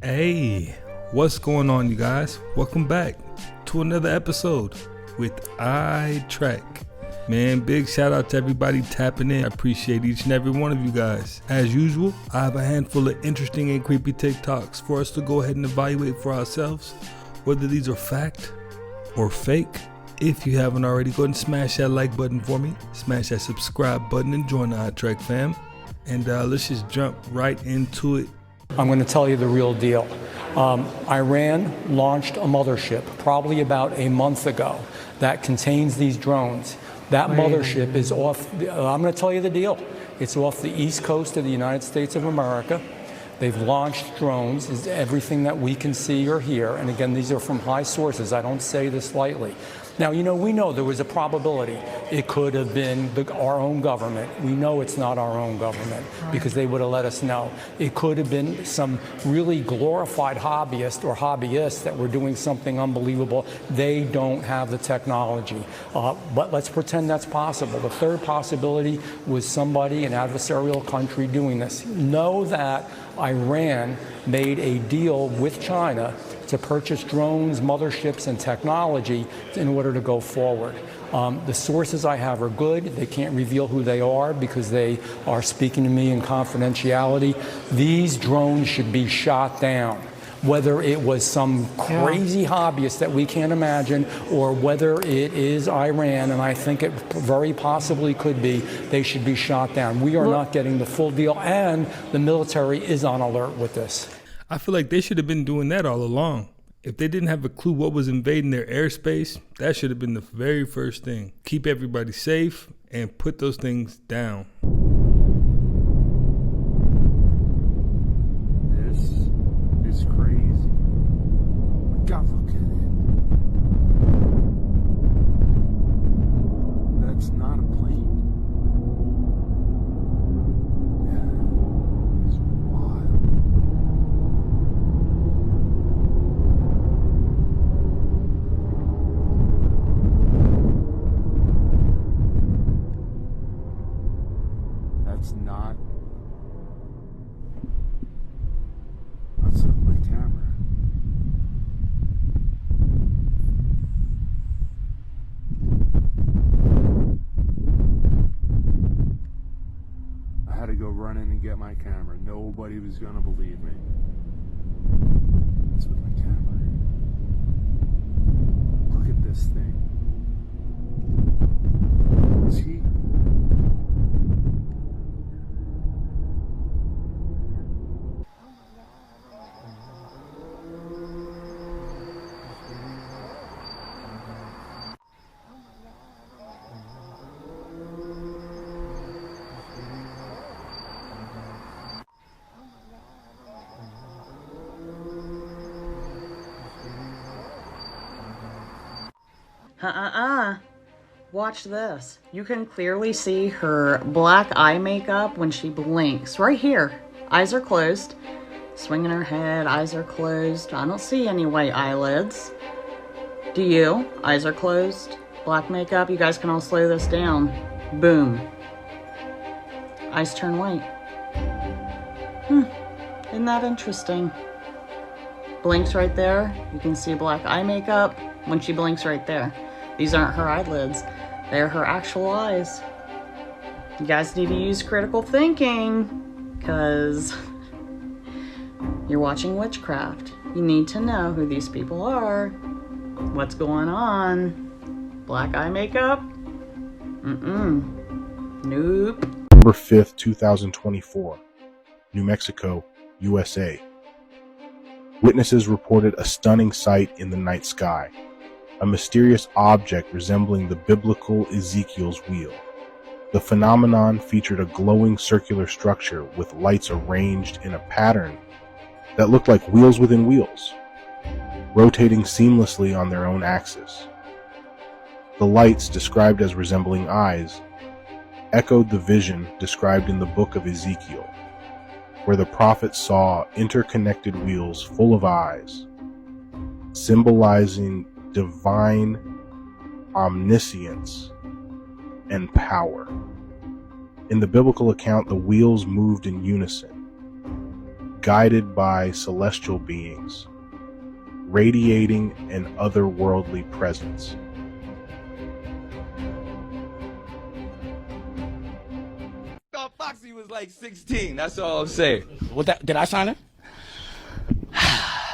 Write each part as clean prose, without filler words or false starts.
Hey, what's going on, you guys? Welcome back to another episode with iTrack. Man, big shout out to everybody tapping in. I appreciate each and every one of you guys. As usual, I have a handful of interesting and creepy TikToks for us to go ahead and evaluate for ourselves whether these are fact or fake. If you haven't already, go ahead and smash that like button for me. Smash that subscribe button and join the iTrack fam. And let's just jump right into it. I'm going to tell you the real deal. Iran launched a mothership probably about a month ago that contains these drones. That mothership is off, I'm going to tell you the deal. It's off the east coast of the United States of America. They've launched drones, is everything that we can see or hear. And again, these are from high sources. I don't say this lightly. Now, we know there was a probability it could have been our own government. We know it's not our own government because they would have let us know. It could have been some really glorified hobbyists that were doing something unbelievable. They don't have the technology. But let's pretend that's possible. The third possibility was somebody, an adversarial country, doing this. Know that Iran made a deal with China to purchase drones, motherships, and technology in order to go forward. The sources I have are good. They can't reveal who they are because they are speaking to me in confidentiality. These drones should be shot down. Whether it was some crazy hobbyist that we can't imagine, or whether it is Iran, and I think it very possibly could be, they should be shot down. We are not getting the full deal, and the military is on alert with this. I feel like they should have been doing that all along. If they didn't have a clue what was invading their airspace, that should have been the very first thing. Keep everybody safe and put those things down. This is crazy. God, look at it. That's not a plane. Yeah, it's wild. That's not. That's not my camera. I had to go run in and get my camera. Nobody was gonna believe me. What's with my camera? Look at this thing. Is he? Watch this. You can clearly see her black eye makeup when she blinks. Right here. Eyes are closed. Swinging her head. Eyes are closed. I don't see any white eyelids. Do you? Eyes are closed. Black makeup. You guys can all slow this down. Boom. Eyes turn white. Isn't that interesting? Blinks right there. You can see black eye makeup when she blinks right there. These aren't her eyelids. They're her actual eyes. You guys need to use critical thinking because you're watching witchcraft. You need to know who these people are. What's going on? Black eye makeup? Nope. November 5th, 2024, New Mexico, USA. Witnesses reported a stunning sight in the night sky. A mysterious object resembling the biblical Ezekiel's wheel. The phenomenon featured a glowing circular structure with lights arranged in a pattern that looked like wheels within wheels, rotating seamlessly on their own axis. The lights, described as resembling eyes, echoed the vision described in the book of Ezekiel, where the prophet saw interconnected wheels full of eyes, symbolizing divine omniscience and power. In the biblical account, the wheels moved in unison, guided by celestial beings, radiating an otherworldly presence. thought Foxy was like 16. That's all I'm saying. Did I sign it?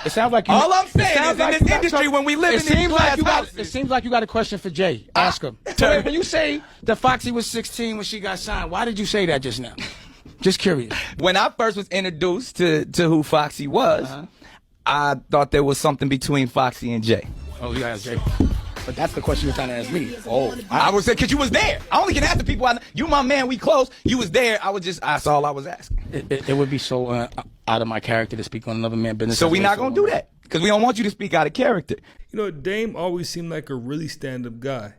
It sounds like you. All I'm saying is in like this industry, when we live in these glass It houses. seems like you got a question for Jay. Ask him. So wait, when you say that Foxy was 16 when she got signed, why did you say that just now? Just curious. When I first was introduced to who Foxy was, I thought there was something between Foxy and Jay. Oh, you got Jay. But that's the question you're trying to ask me. Oh, I would say because you was there. I only can ask the people. You my man. We close. You was there. That's all I was asking. It would be so out of my character to speak on another man's business. So we not gonna do that because we don't want you to speak out of character. You know, Dame always seemed like a really stand-up guy.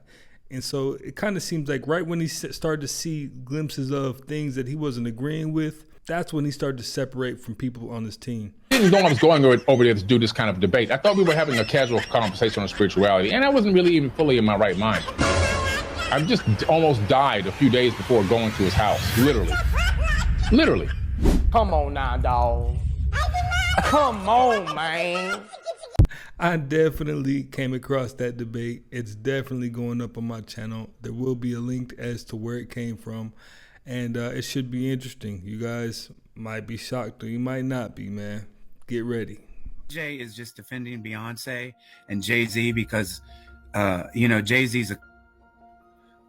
And so it kind of seems like right when he started to see glimpses of things that he wasn't agreeing with, that's when he started to separate from people on his team. I didn't know I was going over there to do this kind of debate. I thought we were having a casual conversation on spirituality, and I wasn't really even fully in my right mind. I just almost died a few days before going to his house, literally. Literally. Come on now, dog. Come on, man. I definitely came across that debate. It's definitely going up on my channel. There will be a link as to where it came from. And it should be interesting. You guys might be shocked or you might not be, man. Get ready. Jay is just defending Beyonce and Jay-Z because, Jay-Z's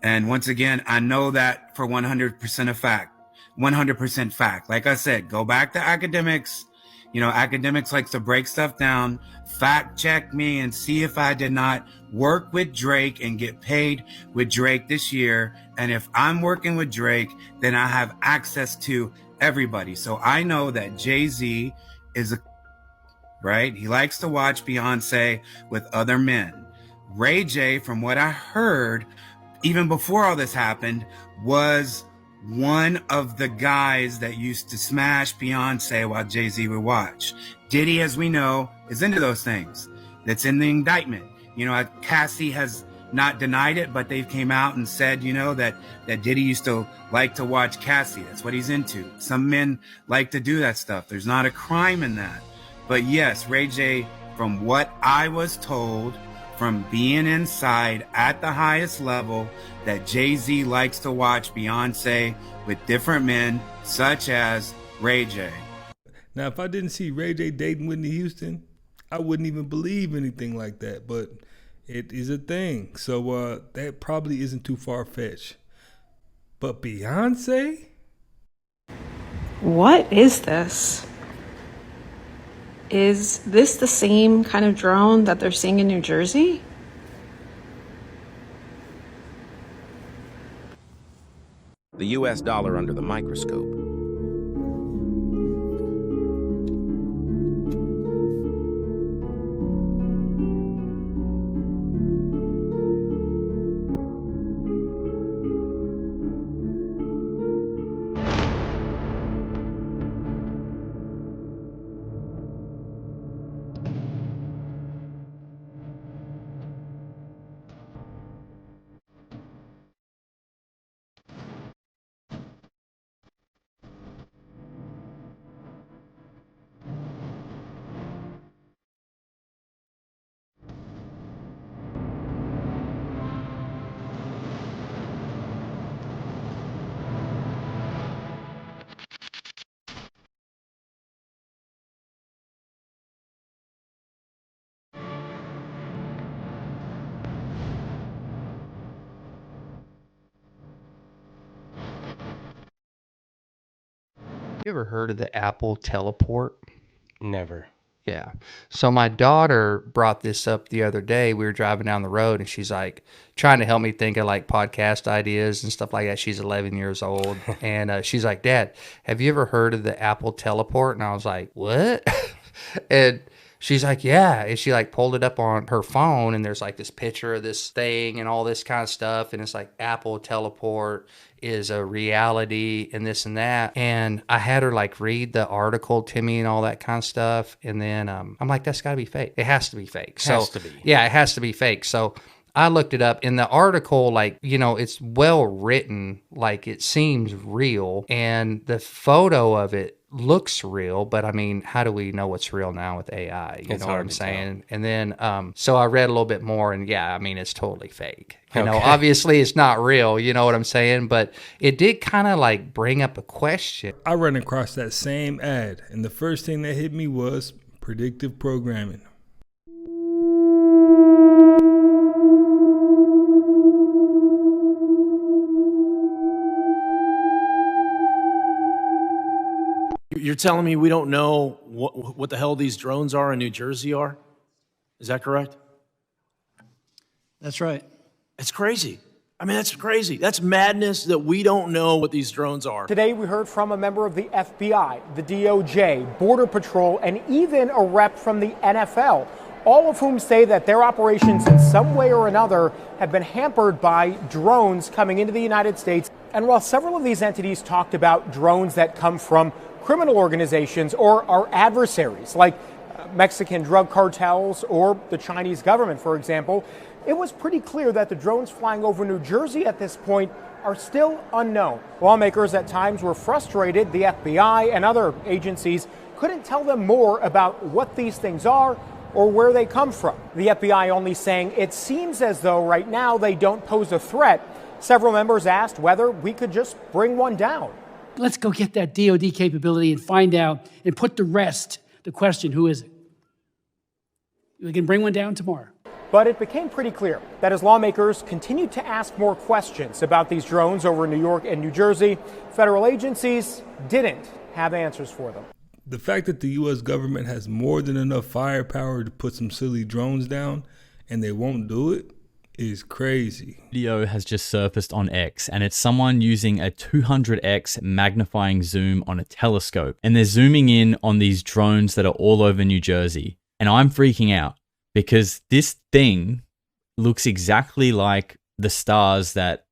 and once again, I know that for 100% of fact, 100% fact. Like I said, go back to academics. Academics likes to break stuff down, fact check me and see if I did not work with Drake and get paid with Drake this year. And if I'm working with Drake, then I have access to everybody. So I know that Jay-Z is right? He likes to watch Beyonce with other men. Ray J, from what I heard, even before all this happened, was one of the guys that used to smash Beyonce while Jay-Z would watch. Diddy, as we know, is into those things. That's in the indictment. Cassie has not denied it, but they came out and said, that Diddy used to like to watch Cassie. That's what he's into. Some men like to do that stuff. There's not a crime in that. But yes, Ray J, from what I was told, from being inside at the highest level, that Jay-Z likes to watch Beyonce with different men, such as Ray J. Now, if I didn't see Ray J dating Whitney Houston, I wouldn't even believe anything like that. But it is a thing. So that probably isn't too far-fetched. But Beyonce? What is this? Is this the same kind of drone that they're seeing in New Jersey? The US dollar under the microscope. You ever heard of the Apple teleport? Never. Yeah. So my daughter brought this up the other day. We were driving down the road and she's like trying to help me think of like podcast ideas and stuff like that. She's 11 years old. And she's like, Dad, have you ever heard of the Apple teleport? And I was like, what? And she's like, yeah. And she like pulled it up on her phone and there's like this picture of this thing and all this kind of stuff. And it's like Apple teleport is a reality and this and that. And I had her like read the article to me and all that kind of stuff. And then I'm like, that's gotta be fake. It has to be fake. So Has to be. yeah, it has to be fake. So I looked it up in the article, like, it's well written, like it seems real. And the photo of it looks real, but I mean, how do we know what's real now with AI? You know what I'm saying? And then, so I read a little bit more, and yeah, I mean, it's totally fake. You know, obviously it's not real, you know what I'm saying? But it did kind of like bring up a question. I ran across that same ad, and the first thing that hit me was predictive programming. You're telling me we don't know what the hell these drones are in New Jersey are? Is that correct? That's right. It's crazy. I mean, that's crazy. That's madness that we don't know what these drones are. Today, we heard from a member of the FBI, the DOJ, Border Patrol, and even a rep from the NFL, all of whom say that their operations in some way or another have been hampered by drones coming into the United States. And while several of these entities talked about drones that come from criminal organizations or our adversaries, like Mexican drug cartels or the Chinese government, for example, it was pretty clear that the drones flying over New Jersey at this point are still unknown. Lawmakers at times were frustrated the FBI and other agencies couldn't tell them more about what these things are or where they come from. The FBI only saying it seems as though right now they don't pose a threat. Several members asked whether we could just bring one down. Let's go get that DOD capability and find out and put to rest the question, who is it? We can bring one down tomorrow. But it became pretty clear that as lawmakers continued to ask more questions about these drones over New York and New Jersey, federal agencies didn't have answers for them. The fact that the U.S. government has more than enough firepower to put some silly drones down and they won't do it is crazy. Video has just surfaced on X, and it's someone using a 200x magnifying zoom on a telescope, and they're zooming in on these drones that are all over New Jersey. And I'm freaking out because this thing looks exactly like the stars that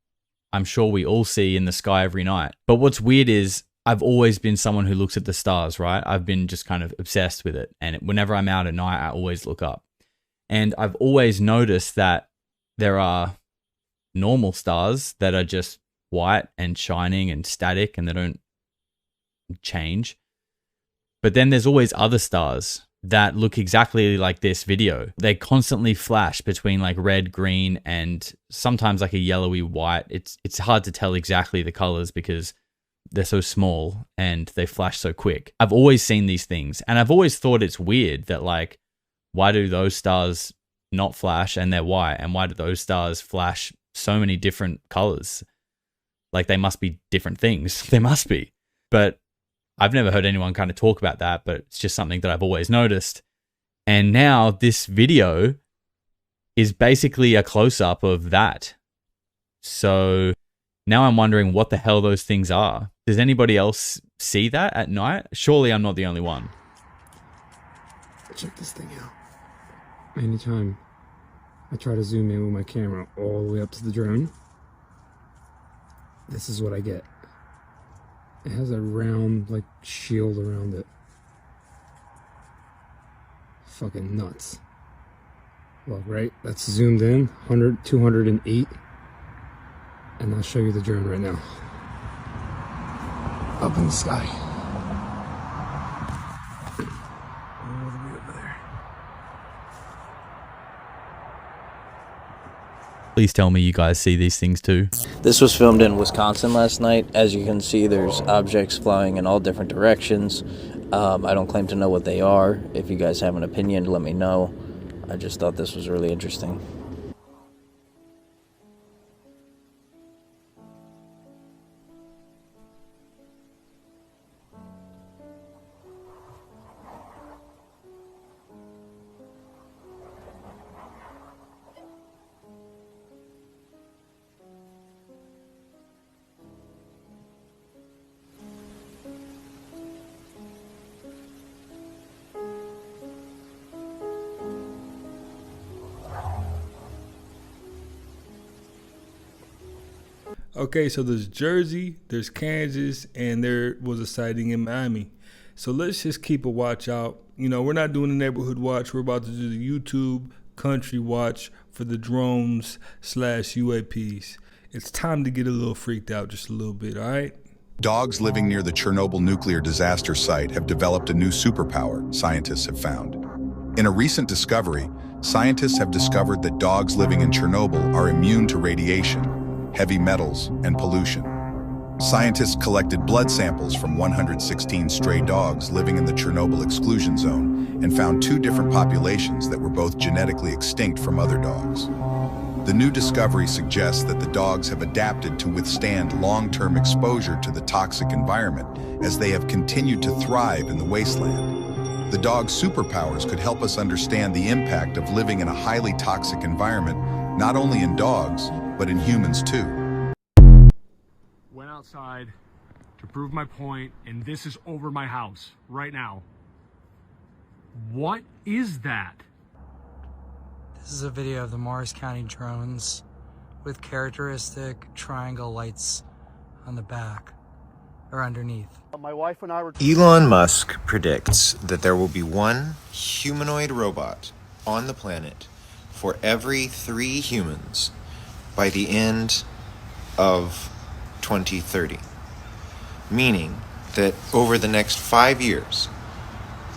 I'm sure we all see in the sky every night. But what's weird is I've always been someone who looks at the stars, right? I've been just kind of obsessed with it. And whenever I'm out at night, I always look up. And I've always noticed that there are normal stars that are just white and shining and static and they don't change. But then there's always other stars that look exactly like this video. They constantly flash between like red, green, and sometimes like a yellowy white. It's hard to tell exactly the colors because they're so small and they flash so quick. I've always seen these things and I've always thought it's weird that like, why do those stars not flash and they're white, and why do those stars flash so many different colors? Like they must be different things. They must be. But I've never heard anyone kind of talk about that, but it's just something that I've always noticed. And now this video is basically a close-up of that. So now I'm wondering what the hell those things are. Does anybody else see that at night? Surely I'm not the only one. Check this thing out. Anytime I try to zoom in with my camera all the way up to the drone, this is what I get. It has a round, like, shield around it. Fucking nuts. Well, right, that's zoomed in, 100, 208. And I'll show you the drone right now. Up in the sky. All the way over there. Please tell me you guys see these things too. This was filmed in Wisconsin last night. As you can see, there's objects flying in all different directions. I don't claim to know what they are. If you guys have an opinion, let me know. I just thought this was really interesting. Okay, so there's Jersey, there's Kansas, and there was a sighting in Miami. So let's just keep a watch out. You know, we're not doing a neighborhood watch. We're about to do the YouTube country watch for the drones / UAPs. It's time to get a little freaked out just a little bit, all right? Dogs living near the Chernobyl nuclear disaster site have developed a new superpower, scientists have found. In a recent discovery, scientists have discovered that dogs living in Chernobyl are immune to radiation, heavy metals, and pollution. Scientists collected blood samples from 116 stray dogs living in the Chernobyl exclusion zone and found 2 different populations that were both genetically extinct from other dogs. The new discovery suggests that the dogs have adapted to withstand long-term exposure to the toxic environment as they have continued to thrive in the wasteland. The dog's superpowers could help us understand the impact of living in a highly toxic environment, not only in dogs, but in humans too. Went outside to prove my point, and this is over my house right now. What is that? This is a video of the Morris County drones with characteristic triangle lights on the back or underneath. My wife and I were... Elon Musk predicts that there will be one humanoid robot on the planet for every 3 humans by the end of 2030. Meaning that over the next 5 years,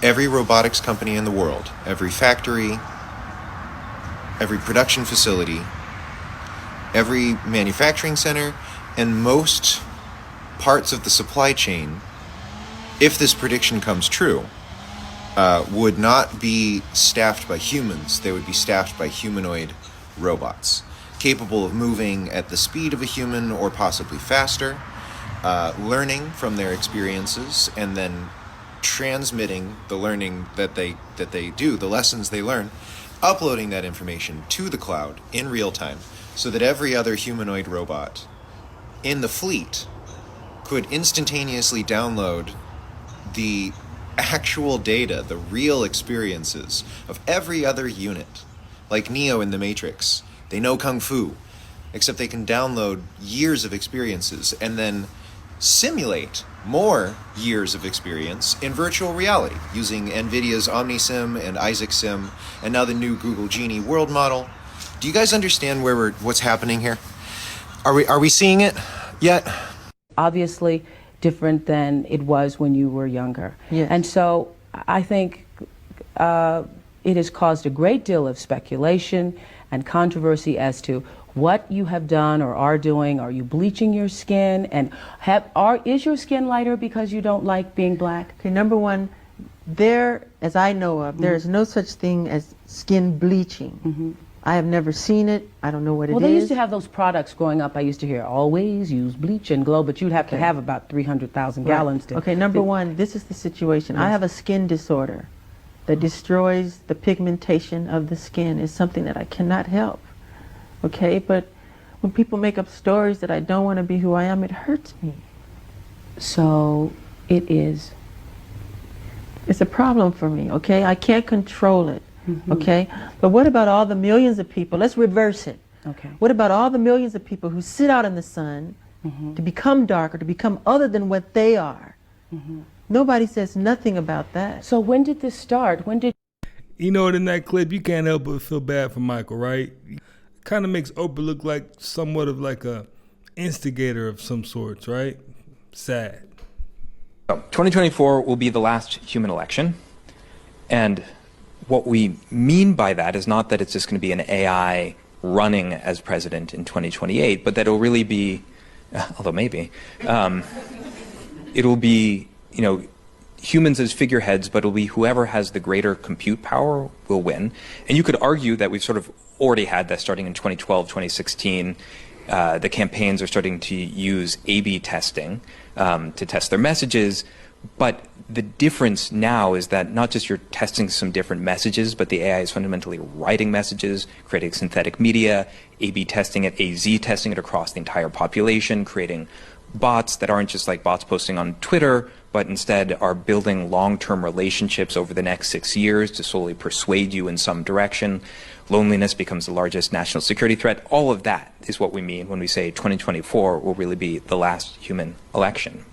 every robotics company in the world, every factory, every production facility, every manufacturing center, and most parts of the supply chain, if this prediction comes true, would not be staffed by humans. They would be staffed by humanoid robots, capable of moving at the speed of a human or possibly faster, learning from their experiences, and then transmitting the learning that they do, the lessons they learn, uploading that information to the cloud in real time so that every other humanoid robot in the fleet could instantaneously download the actual data, the real experiences of every other unit. Like Neo in the Matrix. They know Kung Fu, except they can download years of experiences and then simulate more years of experience in virtual reality using NVIDIA's OmniSim and Isaac Sim and now the new Google Genie world model. Do you guys understand what's happening here? Are we seeing it yet? Obviously different than it was when you were younger. Yes. And so I think it has caused a great deal of speculation and controversy as to what you have done or are doing. Are you bleaching your skin? And is your skin lighter because you don't like being black? Okay, number one, as I know of, there is no such thing as skin bleaching. I have never seen it. I don't know what it is. Well, they used to have those products growing up. I used to hear, always use bleach and glow, but you'd have to have about 300,000 gallons to... Okay, number one, this is the situation. Yes. I have a skin disorder that destroys the pigmentation of the skin. It's something that I cannot help. Okay, but when people make up stories that I don't want to be who I am, it hurts me. So it is. It's a problem for me, okay? I can't control it, okay? But what about all the millions of people? Let's reverse it. Okay. What about all the millions of people who sit out in the sun to become darker, to become other than what they are? Nobody says nothing about that. So when did this start? When did... You know, in that clip, you can't help but feel bad for Michael, right? Kind of makes Oprah look like somewhat of like a instigator of some sorts, right? Sad. 2024 will be the last human election. And what we mean by that is not that it's just going to be an AI running as president in 2028, but that it'll really be, although maybe, it'll be, humans as figureheads, but it'll be whoever has the greater compute power will win. And you could argue that we've sort of already had that starting in 2012, 2016. The campaigns are starting to use A/B testing to test their messages. But the difference now is that not just you're testing some different messages, but the AI is fundamentally writing messages, creating synthetic media, A/B testing it, AZ testing it across the entire population, creating bots that aren't just like bots posting on Twitter, but instead are building long-term relationships over the next 6 years to slowly persuade you in some direction. Loneliness becomes the largest national security threat. All of that is what we mean when we say 2024 will really be the last human election.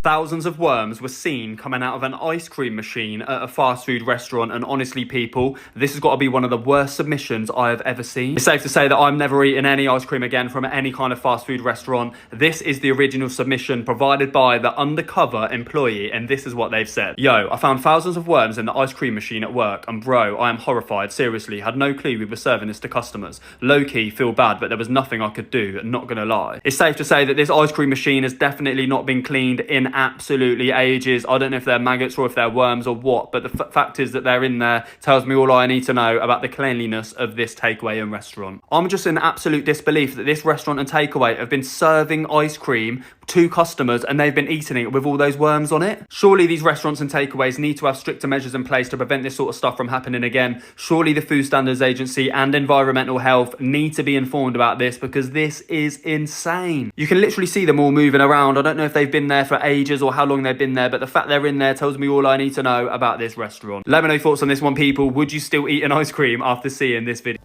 Thousands of worms were seen coming out of an ice cream machine at a fast food restaurant, and honestly, people, this has got to be one of the worst submissions I have ever seen. It's safe to say that I'm never eating any ice cream again from any kind of fast food restaurant. This is the original submission provided by the undercover employee, and this is what they've said. Yo, I found thousands of worms in the ice cream machine at work, and bro, I am horrified, seriously, had no clue we were serving this to customers. Low-key, feel bad, but there was nothing I could do, not gonna lie. It's safe to say that this ice cream machine has definitely not been cleaned in absolutely ages. I don't know if they're maggots or if they're worms or what, but the fact is that they're in there tells me all I need to know about the cleanliness of this takeaway and restaurant. I'm just in absolute disbelief that this restaurant and takeaway have been serving ice cream to customers and they've been eating it with all those worms on it. Surely these restaurants and takeaways need to have stricter measures in place to prevent this sort of stuff from happening again. Surely the Food Standards Agency and Environmental Health need to be informed about this, because this is insane. You can literally see them all moving around. I don't know if they've been there for ages or how long they've been there, but the fact they're in there tells me all I need to know about this restaurant. Let me know your thoughts on this one, people. Would you still eat an ice cream after seeing this video?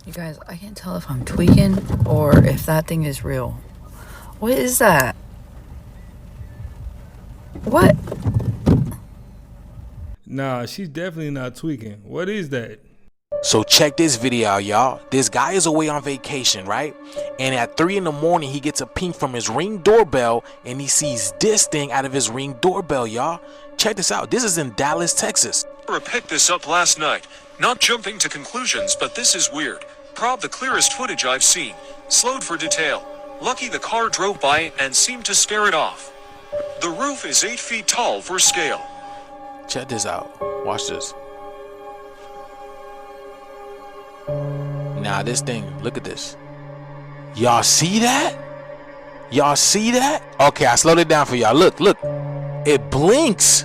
You guys, I can't tell if I'm tweaking or if that thing is real. What is that? What? Nah, she's definitely not tweaking. What is that? So check this video out, y'all. This guy is away on vacation, right? And at 3 in the morning, he gets a ping from his Ring doorbell, and he sees this thing out of his Ring doorbell, y'all. Check this out. This is in Dallas, Texas. I picked this up last night. Not jumping to conclusions, but this is weird. Prob the clearest footage I've seen. Slowed for detail. Lucky the car drove by and seemed to scare it off. The roof is 8 feet tall for scale. Check this out. Watch this. Now this thing, look at this. Y'all see that? Y'all see that? Okay, I slowed it down for y'all. Look, look. It blinks.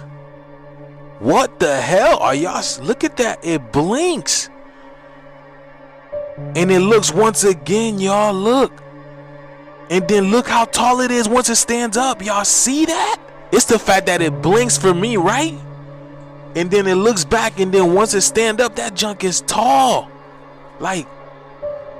What the hell? Are y'all, look at that. It blinks. And it looks once again, y'all, look. And then look how tall it is once it stands up. Y'all see that? It's the fact that it blinks for me, right? And then it looks back, and then once it stand up, that junk is tall. Like,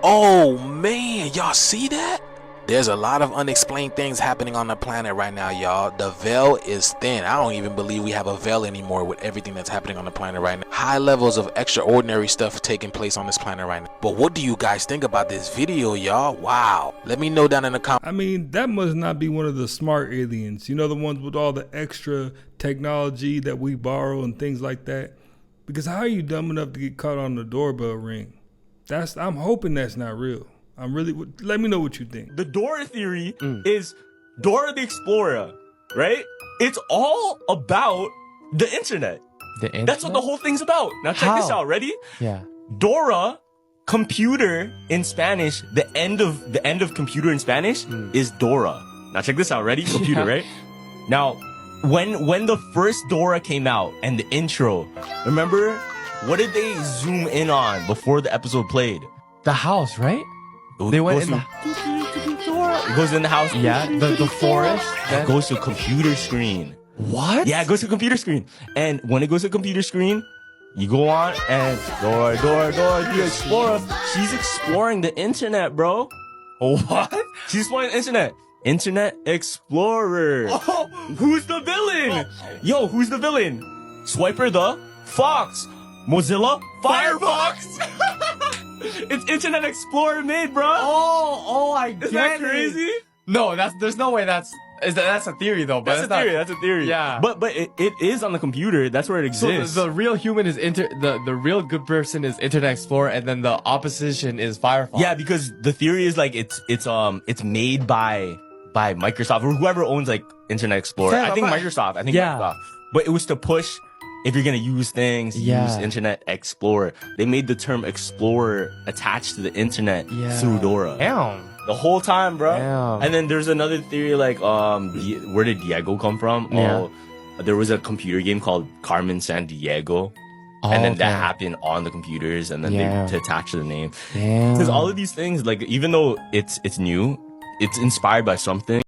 oh man, y'all see that? There's a lot of unexplained things happening on the planet right now, y'all. The veil is thin. I don't even believe we have a veil anymore with everything that's happening on the planet right now. High levels of extraordinary stuff taking place on this planet right now. But what do you guys think about this video, y'all? Wow. Let me know down in the comments. I mean, that must not be one of the smart aliens. You know, the ones with all the extra technology that we borrow and things like that. Because how are you dumb enough to get caught on the doorbell ring? I'm hoping that's not real. Let me know what you think. The Dora theory is Dora the Explorer, right? It's all about the internet. The internet? That's what the whole thing's about. Now check this out. Ready? Yeah. Dora, computer in Spanish. The end of computer in Spanish is Dora. Now check this out. Ready? Computer, right? Now, when the first Dora came out and the intro, remember, what did they zoom in on before the episode played? The house, right? They went in the... It goes in the house. Yeah, the forest. It goes to computer screen. What? Yeah, it goes to computer screen. And when it goes to computer screen, you go on and Dora the Explorer. She's exploring the internet, bro. What? She's exploring the internet. Internet Explorer. Oh, who's the villain? Yo, who's the villain? Swiper the Fox. Mozilla Firefox. It's Internet Explorer made, bro. Oh, I get it. Isn't that crazy? No, there's no way that's a theory though. But That's a theory. Yeah. But it is on the computer. That's where it exists. So the real human is the real good person is Internet Explorer, and then the opposition is Firefox. Yeah, because the theory is like it's made by Microsoft or whoever owns like Internet Explorer. Yeah, I think Microsoft. Microsoft. But it was to push. If you're gonna use things, use Internet Explorer. They made the term Explorer attached to the internet through Dora. Damn. The whole time, bro. Damn. And then there's another theory like, where did Diego come from? Yeah. Oh, there was a computer game called Carmen San Diego. And then that happened on the computers, and then they to attach to the name. Because all of these things, like even though it's new, it's inspired by something.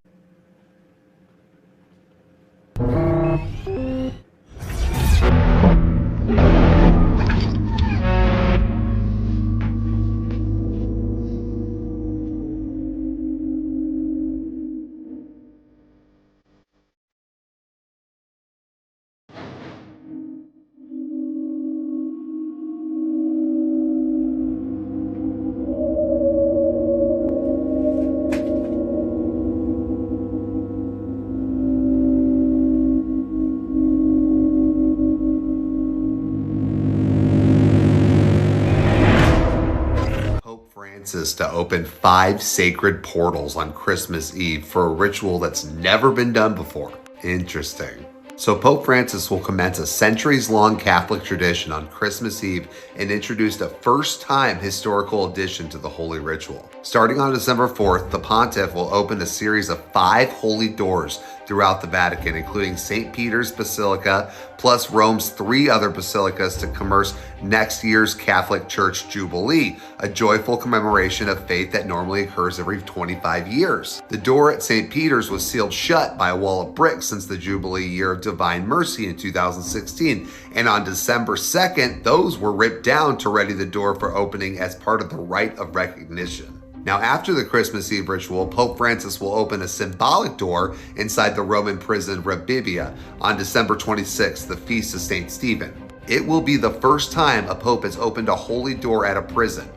Francis to open 5 sacred portals on Christmas Eve for a ritual that's never been done before. Interesting. So Pope Francis will commence a centuries-long Catholic tradition on Christmas Eve and introduced a first-time historical addition to the holy ritual. Starting on December 4th, the pontiff will open a series of 5 holy doors throughout the Vatican, including St. Peter's Basilica, plus Rome's 3 other basilicas to commerce next year's Catholic Church Jubilee, a joyful commemoration of faith that normally occurs every 25 years. The door at St. Peter's was sealed shut by a wall of bricks since the Jubilee year of Divine Mercy in 2016, and on December 2nd, those were ripped down to ready the door for opening as part of the rite of recognition. Now, after the Christmas Eve ritual, Pope Francis will open a symbolic door inside the Roman prison Rebibbia on December 26th, the feast of St. Stephen. It will be the first time a pope has opened a holy door at a prison.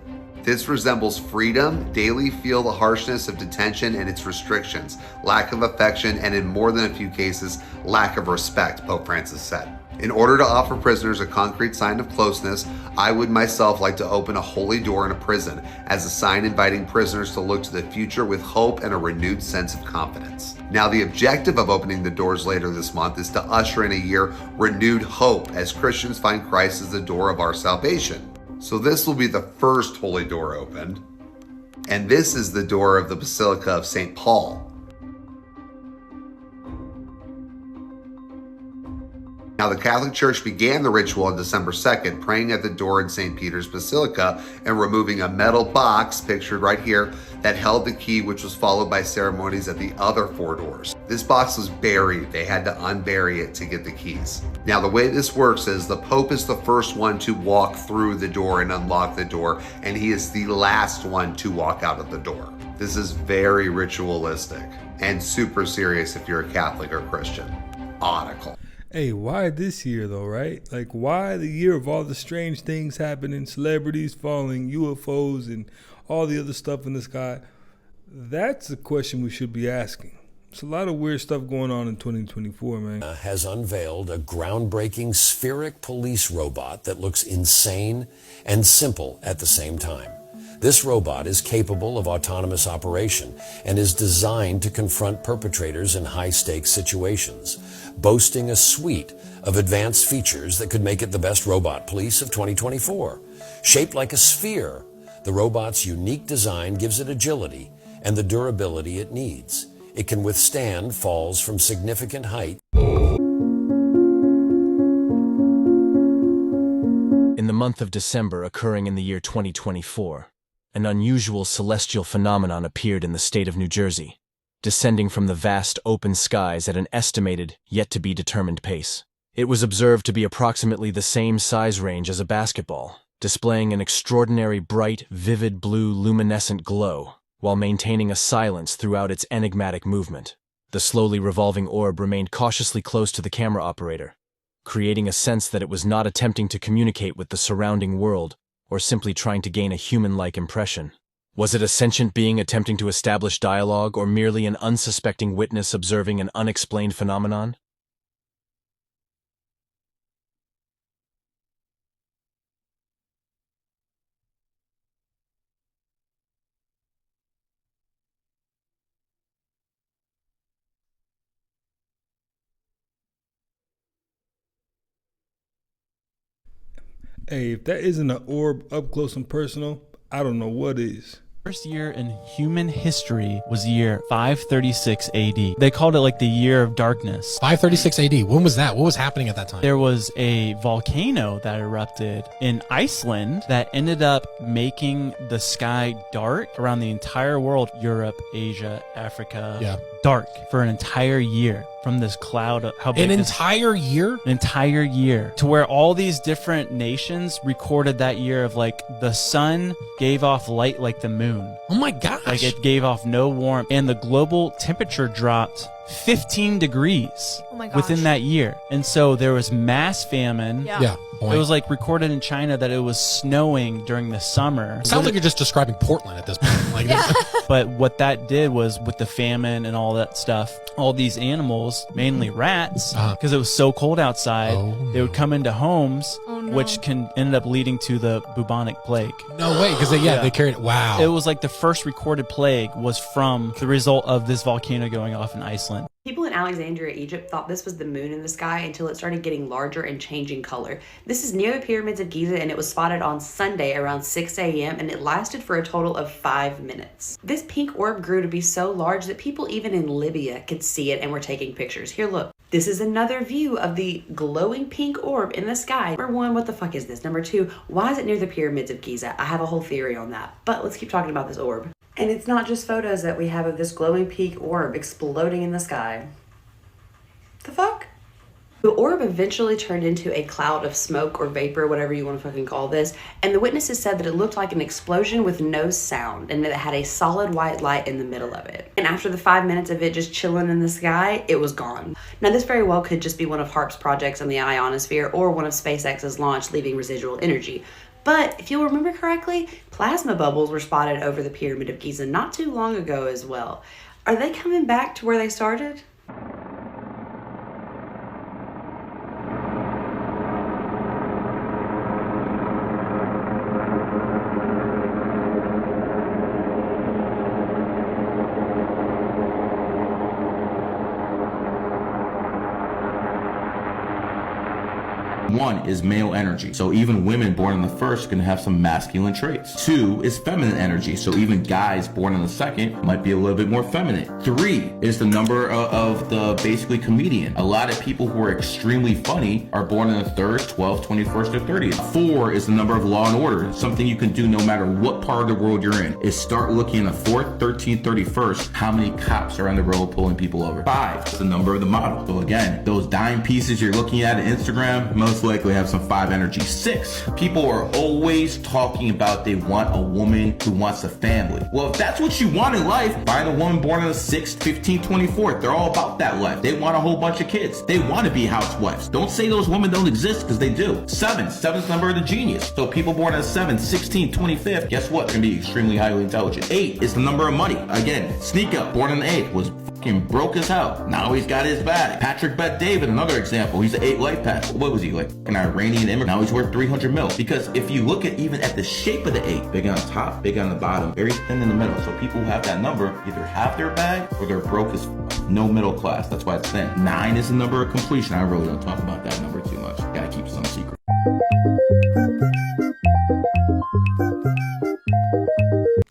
This resembles freedom, daily feel the harshness of detention and its restrictions, lack of affection, and in more than a few cases, lack of respect, Pope Francis said. In order to offer prisoners a concrete sign of closeness, I would myself like to open a holy door in a prison as a sign inviting prisoners to look to the future with hope and a renewed sense of confidence. Now, the objective of opening the doors later this month is to usher in a year renewed hope as Christians find Christ as the door of our salvation. So this will be the first holy door opened, and this is the door of the Basilica of St. Paul. Now, the Catholic Church began the ritual on December 2nd, praying at the door in St. Peter's Basilica and removing a metal box, pictured right here, that held the key, which was followed by ceremonies at the other 4 doors. This box was buried. They had to unbury it to get the keys. Now, the way this works is the Pope is the first one to walk through the door and unlock the door, and he is the last one to walk out of the door. This is very ritualistic and super serious if you're a Catholic or Christian. Article. Hey, why this year though, right? Like, why the year of all the strange things happening, celebrities falling, UFOs, and all the other stuff in the sky? That's the question we should be asking. There's a lot of weird stuff going on in 2024, man. Has unveiled a groundbreaking spheric police robot that looks insane and simple at the same time. This robot is capable of autonomous operation and is designed to confront perpetrators in high-stakes situations, boasting a suite of advanced features that could make it the best robot police of 2024. Shaped like a sphere, the robot's unique design gives it agility and the durability it needs. It can withstand falls from significant height. In the month of December occurring in the year 2024, an unusual celestial phenomenon appeared in the state of New Jersey, descending from the vast open skies at an estimated, yet-to-be-determined pace. It was observed to be approximately the same size range as a basketball, displaying an extraordinary bright, vivid blue luminescent glow, while maintaining a silence throughout its enigmatic movement. The slowly revolving orb remained cautiously close to the camera operator, creating a sense that it was not attempting to communicate with the surrounding world or simply trying to gain a human-like impression. Was it a sentient being attempting to establish dialogue, or merely an unsuspecting witness observing an unexplained phenomenon? Hey, if that isn't an orb up close and personal, I don't know what is. First year in human history was the year 536 AD. They called it like the year of darkness. 536 AD. When was that? What was happening at that time? There was a volcano that erupted in Iceland that ended up making the sky dark around the entire world, Europe, Asia, Africa. Dark for an entire year from this cloud. How big An entire year? An entire year. To where all these different nations recorded that year of like the sun gave off light like the moon. Oh my gosh. Like it gave off no warmth. And the global temperature dropped 15 degrees within that year. And so there was mass famine. It was like recorded in China that it was snowing during the summer. Sounds like you're just describing Portland at this point. Like, but what that did was, with the famine and all that stuff, all these animals, mainly rats, because it was so cold outside, they would come into homes no. which ended up leading to the bubonic plague. No way, because they carried it. Wow. It was like the first recorded plague was from the result of this volcano going off in Iceland. People in Alexandria, Egypt thought this was the moon in the sky until it started getting larger and changing color. This is near the pyramids of Giza, and it was spotted on Sunday around 6 a.m. and it lasted for a total of 5 minutes. This pink orb grew to be so large that people even in Libya could see it and were taking pictures. Here, look. This is another view of the glowing pink orb in the sky. Number one, what the fuck is this? Number two, why is it near the pyramids of Giza? I have a whole theory on that, but let's keep talking about this orb. And it's not just photos that we have of this glowing pink orb exploding in the sky. The fuck? The orb eventually turned into a cloud of smoke or vapor, whatever you want to fucking call this, and the witnesses said that it looked like an explosion with no sound and that it had a solid white light in the middle of it. And after the 5 minutes of it just chilling in the sky, it was gone. Now this very well could just be one of HAARP's projects in the ionosphere or one of SpaceX's launch leaving residual energy. But if you'll remember correctly, plasma bubbles were spotted over the Pyramid of Giza not too long ago as well. Are they coming back to where they started? One is male energy, so even women born on the first can have some masculine traits. Two is feminine energy, so even guys born on the second might be a little bit more feminine. Three is the number of the basically comedian. A lot of people who are extremely funny are born in the 3rd, 12th, 21st, or 30th. Four is the number of law and order, something you can do no matter what part of the world you're in, is start looking at the 4th, 13th, 31st, how many cops are on the road pulling people over. Five is the number of the model. So again, those dime pieces you're looking at Instagram, most likely have some 5 energy. 6, people are always talking about they want a woman who wants a family. Well, if that's what you want in life, find a woman born on the 6th, 15th, 24th. They're all about that life. They want a whole bunch of kids. They want to be housewives. Don't say those women don't exist, because they do. 7's number of the genius. So people born on the 7th, 16th, 25th, guess what? They're gonna be extremely highly intelligent. 8 is the number of money. Again, Sneak Up, born on the 8th, was fucking broke as hell. Now he's got his bag. Patrick Bet David, another example. He's an 8 life path. What was he, like an Iranian immigrant? Now he's worth 300 mil. Because if you look at even at the shape of the 8, big on top, big on the bottom, very thin in the middle. So people who have that number either have their bag or they're broke as no middle class. That's why it's thin. 9 is the number of completion. I really don't talk about that number too much. Gotta keep some secret.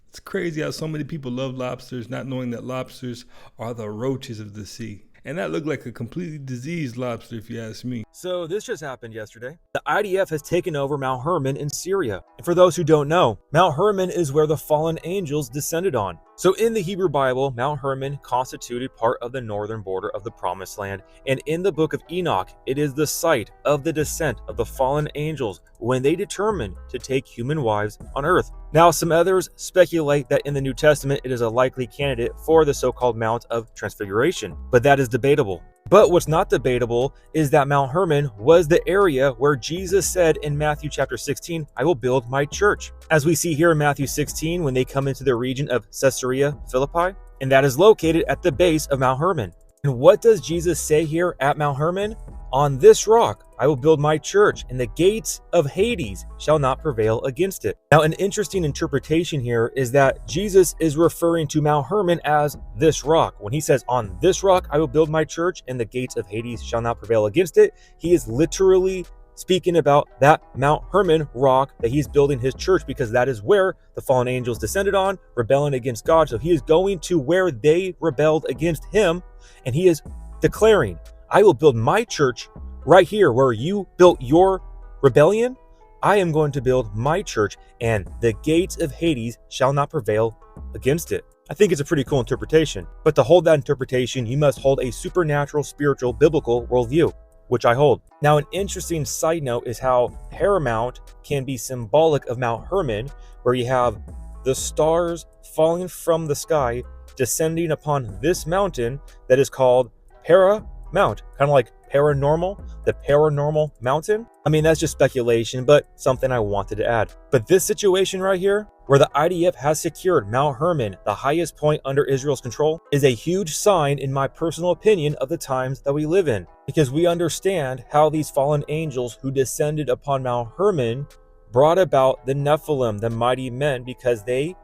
It's crazy how so many people love lobsters, not knowing that lobsters are the roaches of the sea. And that looked like a completely diseased lobster, if you ask me. So this just happened yesterday. The IDF has taken over Mount Hermon in Syria. And for those who don't know, Mount Hermon is where the fallen angels descended on. So in the Hebrew Bible, Mount Hermon constituted part of the northern border of the Promised Land. And in the book of Enoch, it is the site of the descent of the fallen angels when they determined to take human wives on earth. Now, some others speculate that in the New Testament, it is a likely candidate for the so-called Mount of Transfiguration, but that is debatable. But what's not debatable is that Mount Hermon was the area where Jesus said in Matthew chapter 16, I will build my church. As we see here in Matthew 16, when they come into the region of Caesarea Philippi, and that is located at the base of Mount Hermon. And what does Jesus say here at Mount Hermon? On this rock, I will build my church, and the gates of Hades shall not prevail against it. Now, an interesting interpretation here is that Jesus is referring to Mount Hermon as this rock. When he says, on this rock, I will build my church, and the gates of Hades shall not prevail against it, he is literally speaking about that Mount Hermon rock that he's building his church, because that is where the fallen angels descended on, rebelling against God. So he is going to where they rebelled against him, and he is declaring, I will build my church right here where you built your rebellion. I am going to build my church, and the gates of Hades shall not prevail against it. I think it's a pretty cool interpretation, but to hold that interpretation, you must hold a supernatural, spiritual, biblical worldview, which I hold. Now, an interesting side note is how Paramount can be symbolic of Mount Hermon, where you have the stars falling from the sky, descending upon this mountain that is called Paramount, kind of like paranormal, the paranormal mountain? I mean, that's just speculation, but something I wanted to add. But this situation right here, where the IDF has secured Mount Hermon, the highest point under Israel's control, is a huge sign, in my personal opinion, of the times that we live in. Because we understand how these fallen angels who descended upon Mount Hermon brought about the Nephilim, the mighty men, because they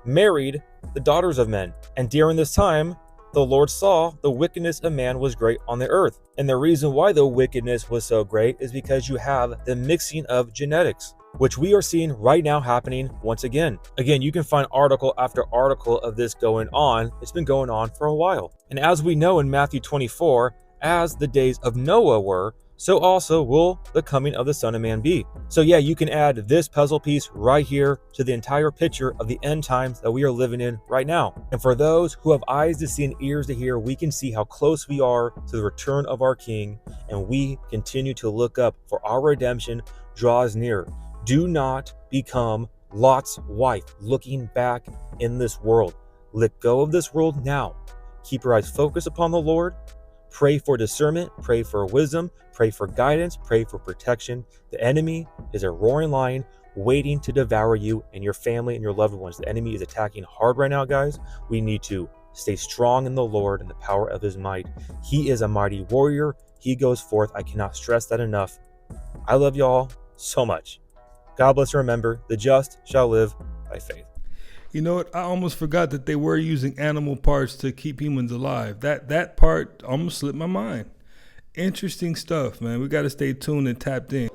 married the daughters of men. And during this time, the Lord saw the wickedness of man was great on the earth. And the reason why the wickedness was so great is because you have the mixing of genetics, which we are seeing right now happening once again. Again, you can find article after article of this going on. It's been going on for a while. And as we know in Matthew 24, as the days of Noah were, so also will the coming of the Son of Man be. So yeah, you can add this puzzle piece right here to the entire picture of the end times that we are living in right now. And for those who have eyes to see and ears to hear, we can see how close we are to the return of our King, and we continue to look up, for our redemption draws near. Do not become Lot's wife, looking back in this world. Let go of this world now. Keep your eyes focused upon the Lord. Pray for discernment, pray for wisdom, pray for guidance, pray for protection. The enemy is a roaring lion waiting to devour you and your family and your loved ones. The enemy is attacking hard right now, guys. We need to stay strong in the Lord and the power of his might. He is a mighty warrior. He goes forth. I cannot stress that enough. I love y'all so much. God bless and remember, the just shall live by faith. You know what? I almost forgot that they were using animal parts to keep humans alive. That part almost slipped my mind. Interesting stuff, man. We got to stay tuned and tapped in.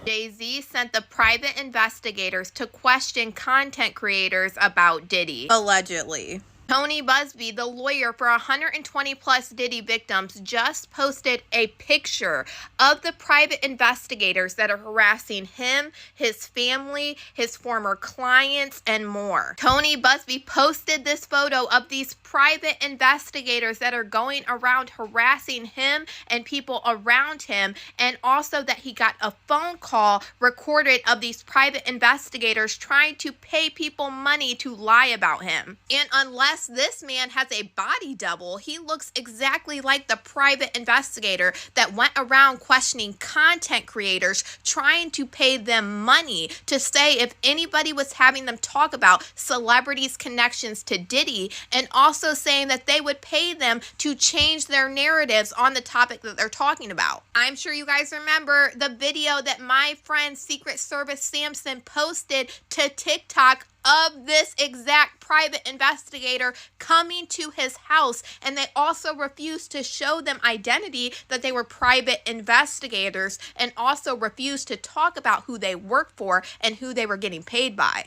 Jay-Z sent the private investigators to question content creators about Diddy. Allegedly. Tony Busby, the lawyer for 120 plus Diddy victims, just posted a picture of the private investigators that are harassing him, his family, his former clients, and more. Tony Busby posted this photo of these private investigators that are going around harassing him and people around him, and also that he got a phone call recorded of these private investigators trying to pay people money to lie about him. And unless this man has a body double, he looks exactly like the private investigator that went around questioning content creators, trying to pay them money to say if anybody was having them talk about celebrities' connections to Diddy, and also saying that they would pay them to change their narratives on the topic that they're talking about. I'm sure you guys remember the video that my friend Secret Service Samson posted to TikTok of this exact private investigator coming to his house, and they also refused to show them identity, that they were private investigators, and also refused to talk about who they worked for and who they were getting paid by.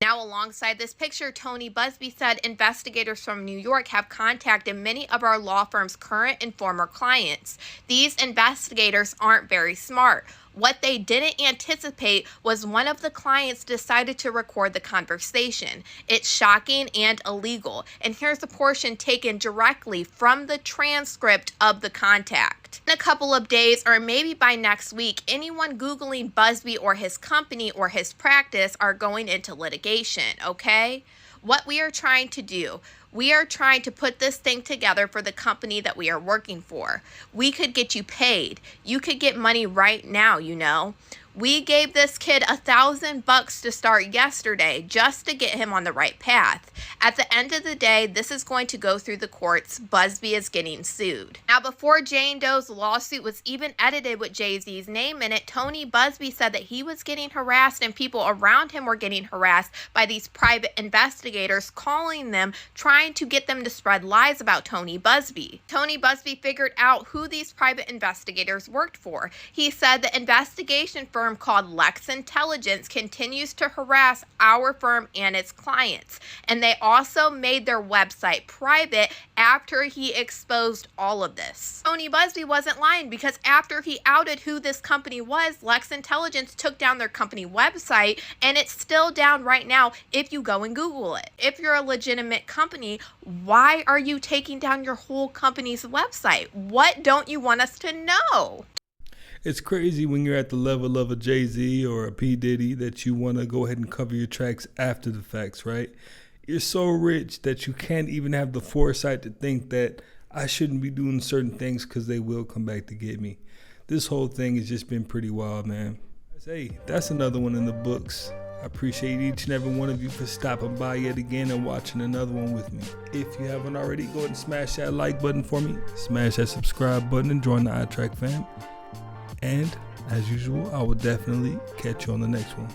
Now, alongside this picture, Tony Busby said investigators from New York have contacted many of our law firm's current and former clients. These investigators aren't very smart. What they didn't anticipate was one of the clients decided to record the conversation. It's shocking and illegal. And here's a portion taken directly from the transcript of the contact. In a couple of days, or maybe by next week, anyone Googling Busby or his company or his practice are going into litigation, okay? What we are trying to do, we are trying to put this thing together for the company that we are working for. We could get you paid. You could get money right now, you know. We gave this kid $1,000 to start yesterday just to get him on the right path. At the end of the day, this is going to go through the courts. Busby is getting sued. Now, before Jane Doe's lawsuit was even edited with Jay-Z's name in it, Tony Busby said that he was getting harassed and people around him were getting harassed by these private investigators, calling them, trying to get them to spread lies about Tony Busby. Tony Busby figured out who these private investigators worked for. He said the investigation firm firm called Lex Intelligence continues to harass our firm and its clients. And they also made their website private after he exposed all of this. Tony Busby wasn't lying, because after he outed who this company was, Lex Intelligence took down their company website, and it's still down right now if you go and Google it. If you're a legitimate company, why are you taking down your whole company's website? What don't you want us to know? It's crazy when you're at the level of a Jay-Z or a P. Diddy that you want to go ahead and cover your tracks after the facts, right? You're so rich that you can't even have the foresight to think that I shouldn't be doing certain things because they will come back to get me. This whole thing has just been pretty wild, man. Hey, that's another one in the books. I appreciate each and every one of you for stopping by yet again and watching another one with me. If you haven't already, go ahead and smash that like button for me. Smash that subscribe button and join the iTrack fam. And as usual, I will definitely catch you on the next one.